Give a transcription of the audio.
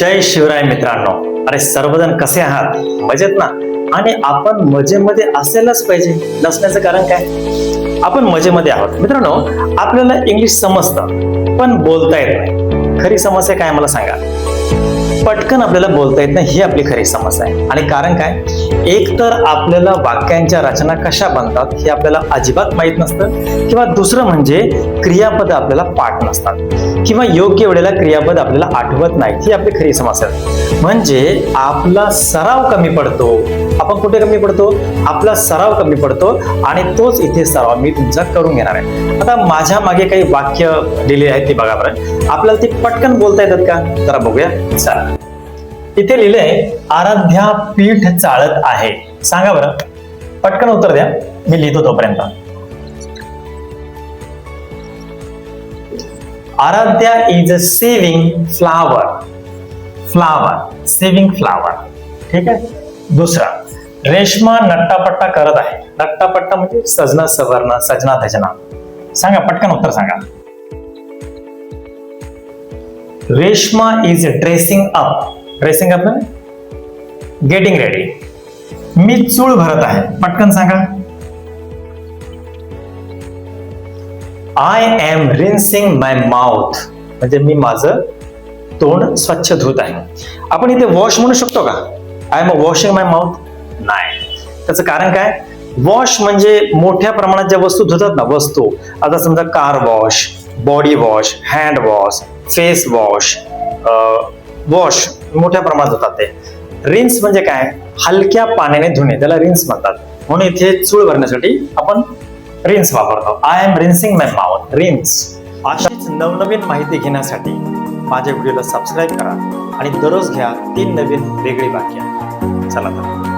जय शिवराय मित्रांनो. अरे सर्वजण कसे आहात? मजेत ना? आणि आपण मजेमध्ये असेलच पाहिजे. नसण्याचं कारण काय? आपण मजेमध्ये आहोत मित्रांनो. आपल्याला इंग्लिश समजतं पण बोलता येत नाही. खरी समस्या काय मला सांगा? पटकन आपल्याला बोलता येत नाही ही आपली खरी समस्या आहे. आणि कारण काय? एक तर आपल्याला वाक्यांच्या रचना कशा बनतात हे आपल्याला अजिबात माहित नसतं, किंवा दुसरं म्हणजे क्रियापद आपल्याला पाठ नसतात, किंवा योग्य वेळेला क्रियापद आपल्याला आठवत नाही ही आपली खरी समस्या आहे. म्हणजे आपला सराव कमी पडतो. आपण कुठे कमी पडतो? आपला सराव कमी पडतो. आणि तोच इथे सराव मी तुमचा करून घेणार आहे. आता माझ्या मागे काही वाक्य लिहिले आहेत ते बघा बरं. आपल्याला ते पटकन बोलता येतात का? जरा बघूया. चला, इथे लिहिलंय आराध्या पीठ चाळत आहे. सांगा बरं, पटकन उत्तर द्या, मी लिहितो तोपर्यंत. Aaradhya is saving flower. Flower, saving flower. ठीक आहे. दुसरा, रेश्मा नट्टापट्टा करत आहे. नट्टापट्टा म्हणजे सजना सवरणं, सजना धजना. सांगा, पटकन उत्तर सांगा. Reshma is dressing up. Dressing up ना, गेटिंग रेडी. मी चूळ भरत आहे. पटकन सांगा. I am rinsing my mouth. म्हणजे मी माझं तोंड स्वच्छ धुत आहे. आपण इथे वॉश म्हणू शकतो का? I am washing my mouth? नाही. त्याचं कारण काय? वॉश म्हणजे मोठ्या प्रमाणात ज्या वस्तू धुतात ना, वस्तू. आता समजा car wash, body wash, hand wash, face wash, wash मोठ्या प्रमाणात होतात ते. रिन्स म्हणजे काय? हलक्या पाण्याने धुणे, त्याला रिन्स म्हणतात. म्हणून इथे चूळ भरण्यासाठी आपण रिन्स वापरतो. I am rinsing my mouth, rinse. अशीच नवनवीन माहिती घेण्यासाठी माझ्या व्हिडिओला सबस्क्राईब करा आणि दररोज घ्या 3 नवीन वेगळी वाक्य. चला तर.